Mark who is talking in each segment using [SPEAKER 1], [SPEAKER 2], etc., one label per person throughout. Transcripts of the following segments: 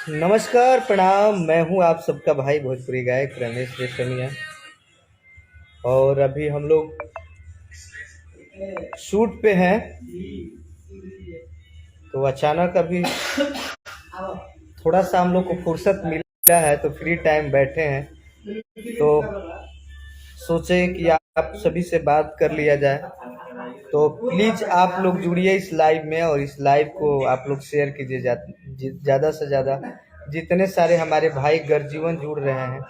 [SPEAKER 1] नमस्कार प्रणाम। मैं हूं आप सबका भाई भोजपुरी गायक रमेश रेशमिया। और अभी हम लोग शूट पे हैं। तो अचानक अभी थोड़ा सा हम लोग को फुर्सत मिला है तो फ्री टाइम बैठे हैं, तो सोचे कि आप सभी से बात कर लिया जाए। तो प्लीज आप लोग जुड़िए इस लाइव में और इस लाइव को आप लोग शेयर कीजिए ज़्यादा से ज़्यादा। जितने सारे हमारे भाई गर्जीवन जुड़ रहे हैं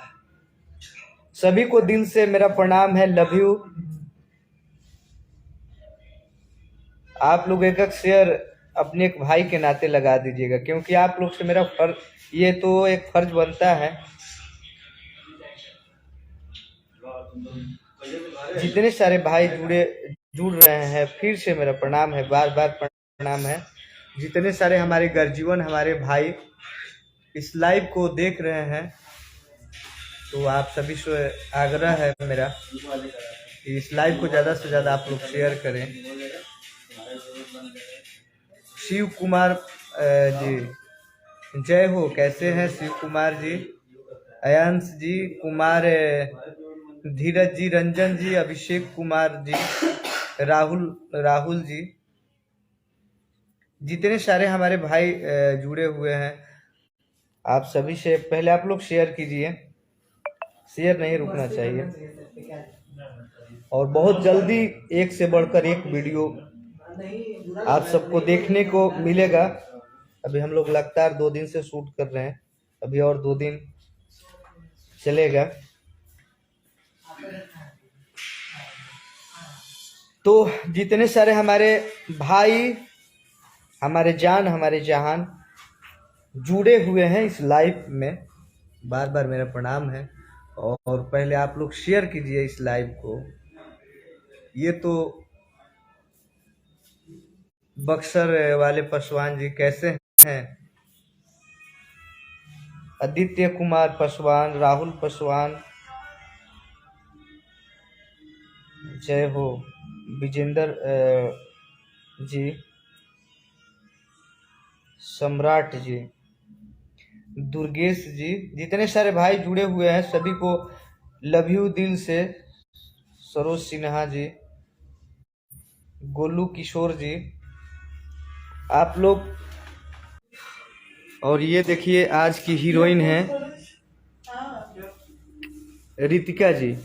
[SPEAKER 1] सभी को दिल से मेरा प्रणाम है, लव यू। आप लोग एक एक शेयर अपने एक भाई के नाते लगा दीजिएगा, क्योंकि आप लोग से मेरा ये तो एक फर्ज बनता है। जितने सारे भाई जुड़ रहे हैं फिर से मेरा प्रणाम है, बार बार प्रणाम है। जितने सारे हमारे गर्जीवन हमारे भाई इस लाइव को देख रहे हैं तो आप सभी से आग्रह है मेरा कि इस लाइव को ज़्यादा से ज़्यादा आप लोग शेयर करें। शिव कुमार जी जय हो, कैसे हैं शिव कुमार जी? अयांश जी, कुमार धीरज जी, रंजन जी, अभिषेक कुमार जी, राहुल जी, जितने सारे हमारे भाई जुड़े हुए हैं आप सभी से पहले आप लोग शेयर कीजिए। शेयर नहीं रुकना चाहिए। और बहुत जल्दी एक से बढ़कर एक वीडियो आप सबको देखने को मिलेगा। अभी हम लोग लगातार 2 दिन से शूट कर रहे हैं, अभी और 2 दिन चलेगा। तो जितने सारे हमारे भाई हमारे जान हमारे जहान जुड़े हुए हैं इस लाइव में, बार बार मेरा प्रणाम है। और पहले आप लोग शेयर कीजिए इस लाइव को। ये तो बक्सर वाले पासवान जी कैसे हैं? आदित्य कुमार पासवान, राहुल पासवान जय हो, विजेंद्र जी, सम्राट जी, दुर्गेश जी, जितने सारे भाई जुड़े हुए हैं सभी को लव यू दिल से। सरोज सिन्हा जी, गोलू किशोर जी, आप लोग। और ये देखिए आज की हीरोइन है रितिका जी।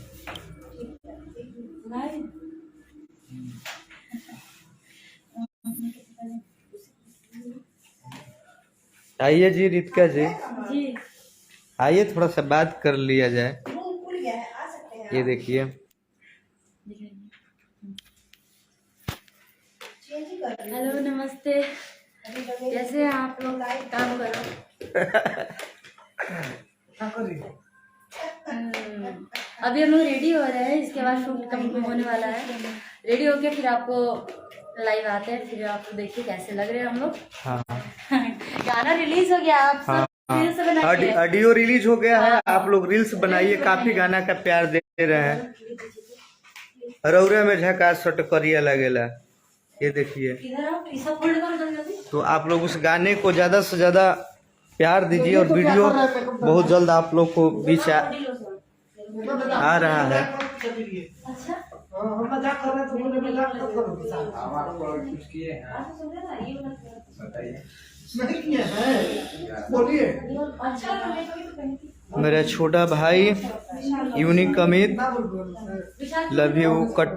[SPEAKER 1] आइए जी रितिका जी, आइए थोड़ा सा बात कर लिया जाए। ये देखिए
[SPEAKER 2] हेलो नमस्ते, कैसे हैं आप लोग? काम करो। अभी हम लोग रेडी हो रहे हैं, इसके बाद शूट कंप्लीट होने वाला है। रेडी होके फिर आपको लाइव आते हैं, फिर आप देखिए कैसे लग रहे हैं हम लोग।
[SPEAKER 1] हाँ
[SPEAKER 2] गाना रिलीज हो गया, आप सब रील्स बनाइए।
[SPEAKER 1] ऑडियो रिलीज हो गया है, आप लोग रील्स बनाइए। काफी गाना का प्यार दे रहे हैं। रौरे में झकास सटकरिया लगेला, ये देखिए। तो आप लोग उस गाने को ज्यादा से ज्यादा प्यार दीजिए और वीडियो बहुत जल्द आप लोग को बीच आ रहा है। मेरा छोटा भाई unique Amit, love you. Cut